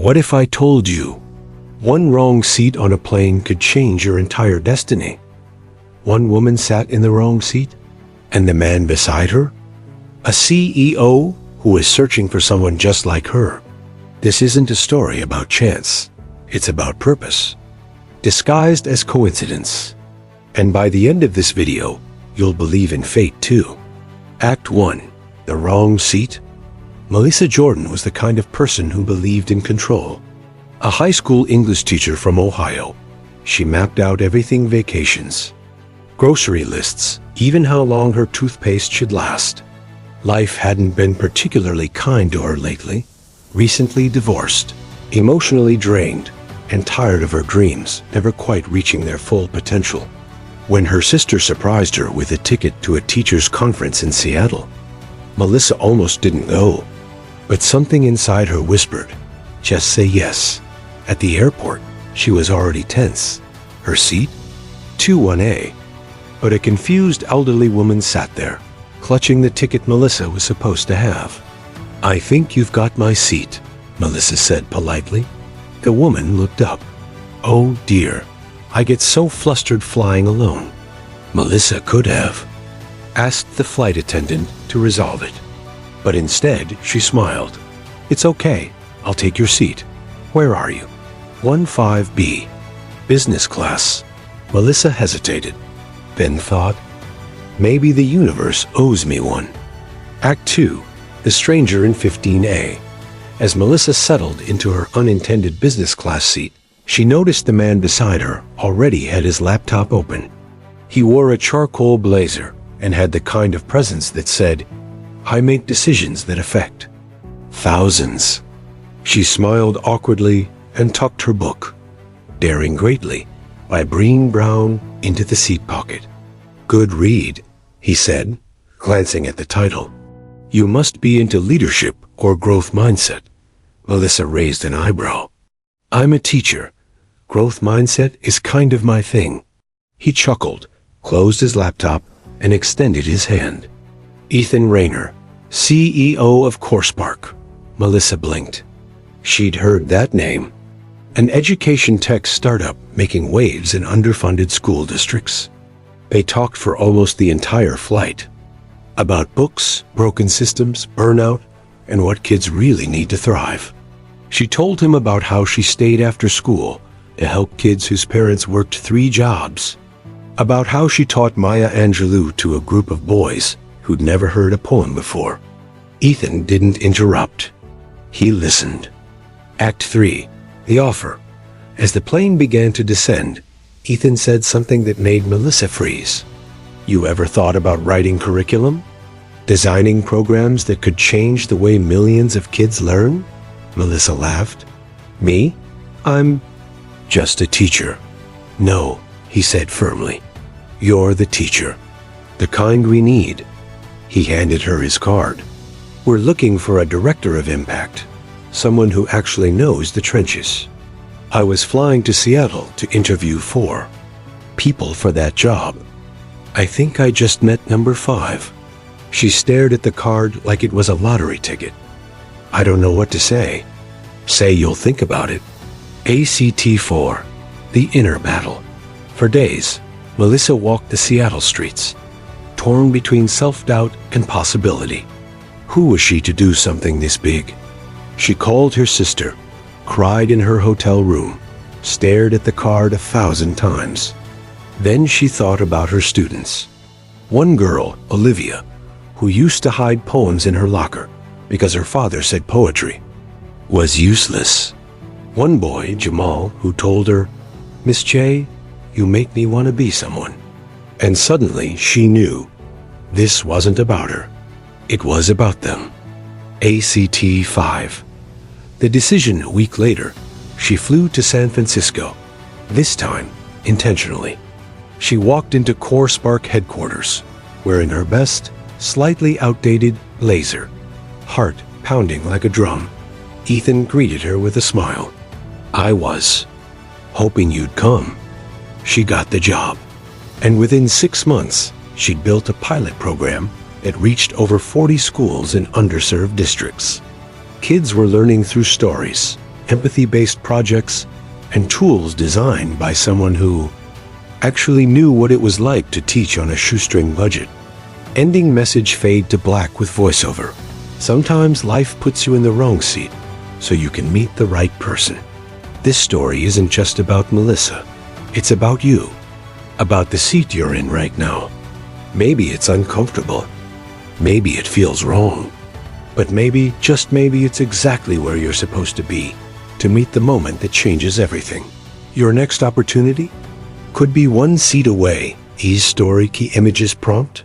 What if I told you one wrong seat on a plane could change your entire destiny? One woman sat in the wrong seat, and the man beside her, a CEO who is searching for someone just like her. This isn't a story about chance. It's about purpose, disguised as coincidence. And by the end of this video, you'll believe in fate too. Act 1. The wrong seat. Melissa Jordan was the kind of person who believed in control. A high school English teacher from Ohio, she mapped out everything: vacations, grocery lists, even how long her toothpaste should last. Life hadn't been particularly kind to her lately. Recently divorced, emotionally drained, and tired of her dreams never quite reaching their full potential. When her sister surprised her with a ticket to a teachers' conference in Seattle, Melissa almost didn't go. But something inside her whispered, just say yes. At the airport, she was already tense. Her seat? 21A. But a confused elderly woman sat there, clutching the ticket Melissa was supposed to have. I think you've got my seat, Melissa said politely. The woman looked up. Oh dear, I get so flustered flying alone. Melissa could have asked the flight attendant to resolve it. But instead, she smiled. It's okay, I'll take your seat. Where are you? 15B. Business class. Melissa hesitated, then thought, maybe the universe owes me one. Act 2. The stranger in 15A. As Melissa settled into her unintended business class seat, she noticed the man beside her already had his laptop open. He wore a charcoal blazer and had the kind of presence that said, I make decisions that affect thousands. She smiled awkwardly and tucked her book, Daring Greatly, by Brené Brown, into the seat pocket. Good read, he said, glancing at the title. You must be into leadership or growth mindset. Melissa raised an eyebrow. I'm a teacher. Growth mindset is kind of my thing. He chuckled, closed his laptop, and extended his hand. Ethan Rayner, CEO of CoursePark. Melissa blinked. She'd heard that name. An education tech startup making waves in underfunded school districts. They talked for almost the entire flight about books, broken systems, burnout, and what kids really need to thrive. She told him about how she stayed after school to help kids whose parents worked 3 jobs, about how she taught Maya Angelou to a group of boys who'd never heard a poem before. Ethan didn't interrupt. He listened. Act 3. The offer. As the plane began to descend, Ethan said something that made Melissa freeze. You ever thought about writing curriculum? Designing programs that could change the way millions of kids learn? Melissa laughed. Me? I'm just a teacher. No, he said firmly. You're the teacher. The kind we need. He handed her his card. We're looking for a director of impact. Someone who actually knows the trenches. I was flying to Seattle to interview 4 people for that job. I think I just met number 5. She stared at the card like it was a lottery ticket. I don't know what to say. Say you'll think about it. ACT 4. The inner battle. For days, Melissa walked the Seattle streets, torn between self-doubt and possibility. Who was she to do something this big? She called her sister, cried in her hotel room, stared at the card 1,000 times. Then she thought about her students. One girl, Olivia, who used to hide poems in her locker because her father said poetry was useless. One boy, Jamal, who told her, Miss J, you make me want to be someone. And suddenly she knew this wasn't about her. It was about them. ACT 5. The decision a week later, she flew to San Francisco, this time intentionally. She walked into CoursePark headquarters, wearing her best, slightly outdated blazer, heart pounding like a drum. Ethan greeted her with a smile. I was hoping you'd come. She got the job, and within 6 months, she'd built a pilot program that reached over 40 schools in underserved districts. Kids were learning through stories, empathy-based projects, and tools designed by someone who actually knew what it was like to teach on a shoestring budget. Ending message fade to black with voiceover. Sometimes life puts you in the wrong seat, so you can meet the right person. This story isn't just about Melissa. It's about you, about the seat you're in right now. Maybe it's uncomfortable. Maybe it feels wrong. But maybe, just maybe, it's exactly where you're supposed to be, to meet the moment that changes everything. Your next opportunity could be one seat away. Ease story key images prompt.